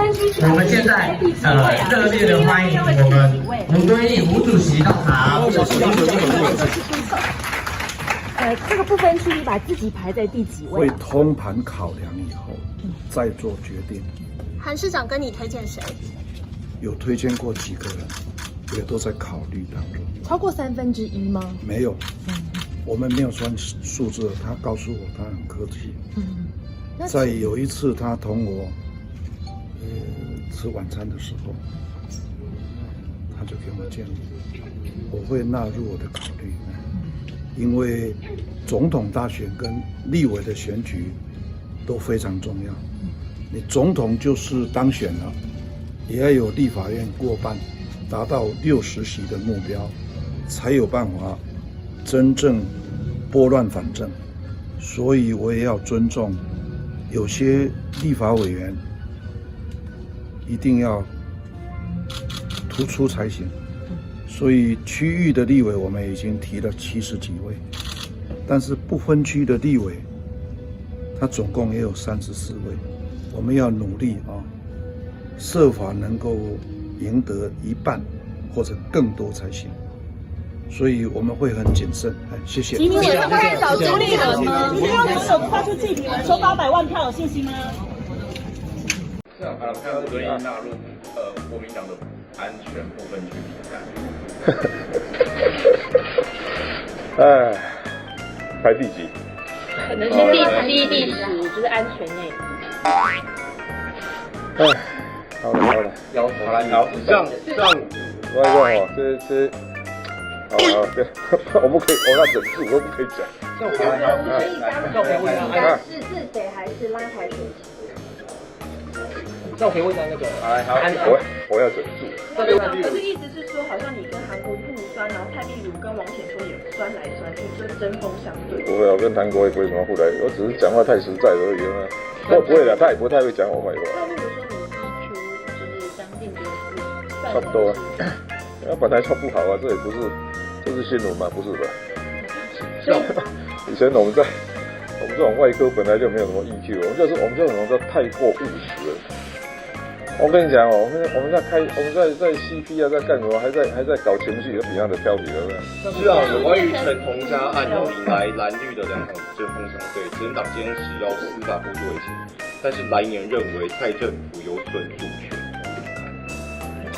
分区是我们现在热烈的欢迎我们吴敦义吴主席到场。这个不分区，你把自己排在第几位会啊？通盘考量以后，再做决定。韩市长跟你推荐谁？有推荐过几个人，也都在考虑当中。超过1/3吗？没有，我们没有算数字。他告诉我，他很客气。在有一次他同我吃晚餐的时候，他就给我建议，我会纳入我的考虑。因为总统大选跟立委的选举都非常重要。你总统就是当选了，也要有立法院过半，达到60席的目标，才有办法真正拨乱反正。所以我也要尊重有些立法委员一定要突出才行。所以区域的立委我们已经提了70几位，但是不分区的立委，他总共也有34位。我们要努力设法能够赢得一半或者更多才行。所以我们会很谨慎。谢谢。提名委员会找主理人吗？你要联手发出祭品文，收800万票，有信心吗？是啊，看不可以纳入国民党的安全不分区名单。哎，排第几？可能是第7、第10，就是安全内。哎，好了好了，好了，好，这样，我来讲这，好，对，我不可以，我要忍住，我不可以讲。这样好了，这样可以问一下，是谁还是拉台选情？这样可以问一下那个，我要忍住。可是意思是说，好像你跟韩国瑜互酸，然后蔡壁如跟王显秋也酸来酸去，就是针锋相对。不会，我跟韩国也不会什么互来，我只是讲话太实在而已嘛。不会的，他也不太会讲我坏话。那例如说你EQ就是将近就是差不多。本来就不好啊，这也不是，这是新闻嘛，不是吧？以前我们这种外科本来就没有什么 EQ， 我们这种人都太过务实了。我跟你讲我们在 CP 啊，在干什么？还在搞情绪，比样的挑剔，对不对？是啊，有关于陈同佳案引来蓝绿的2场针锋相对，执政党坚持要司法部作为前提，但是蓝营认为蔡政府有损主权。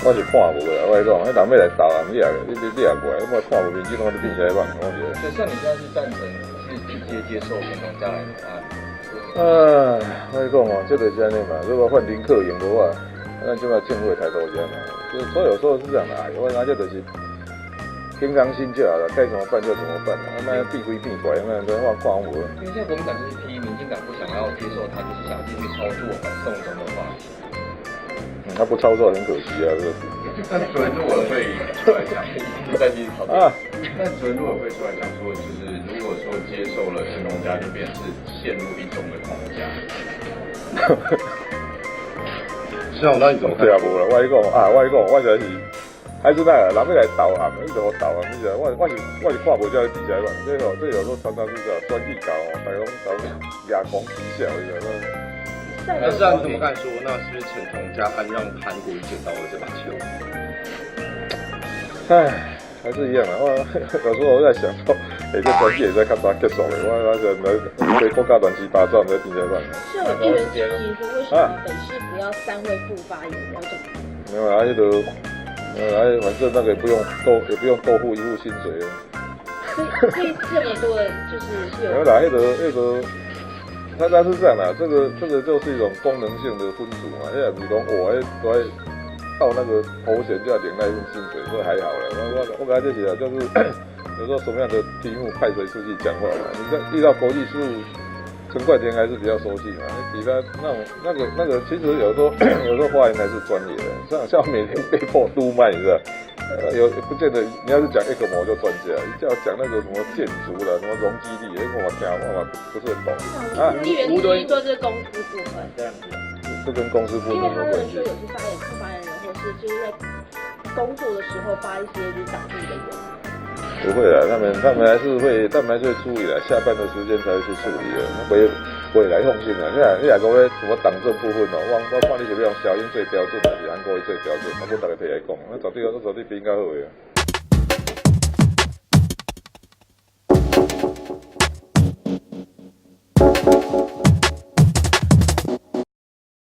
我是看无啦，我跟你讲，那人要来打人，你也过来，我看无民进党就变起来放，我觉得。所以像你现在是赞成是直接接受陈同佳来的案？我跟你讲这就是安尼嘛。如果换林克赢的话，那就要政府抬头先嘛。所以有时候是这样的，我感觉就是平常心就好了，该怎么办就怎么办了，那避归避拐，那跟话看无。因为现在国民党就是批民进党不想要接受他，就是想进去操作反送中的话。他不操作很可惜啊，这个。那昨天陆委会出来讲，再继续讨论。那昨天陆委会出来讲说，就是如果说接受了新农家，就变成是陷入一种的框架。是啊，那你怎么看？对啊，无啦，我跟你讲，我就是还是那人要来投案，你就好投案，你知道，我是看无这比赛嘛，这有时候常常是这选举搞，大家都牙光皮笑，你知道吗？那是啊，你怎么看说？那是不是陈同佳案让韩国瑜捡到了这把球？唉，还是一样啊。有时候我在想说，这选举也在较早结束的，我想对国家乱七八糟在比赛上。是有议员质疑说，为什么北市不要3位副发言要这么？没有啊，反正那个也不用多付一户薪水啊。所以这么多的就是有。没有啦，他是这样啦，这个就是一种功能性的分组嘛。因为比如讲我都在到那个头衔就要领那一份薪水，所以还好了。我感觉就是有时候什么样的题目派谁出去讲话嘛。你在遇到国际事务，陈冠廷还是比较熟悉嘛。比他那个，其实有时候发言还是专业的，像每天被迫督麦，你知道。有不见得，你要是讲ECMO就专家，你叫讲那个什么建筑了，什么容积率，我听我不是很懂啊。议员质疑说这是公司部门这样子，这跟公司部门有关系。因为他们说有些副发言人或是就是在工作的时候发一些就是党部的言。不会啦，他们还是会处理的，下班的时间才会去处理的。袂来放心啊！你若讲咧什么党政部分哦，我看你是要用小英最标准，还是韩国瑜最标准？我大家摕来讲，那绝对比较好个啊。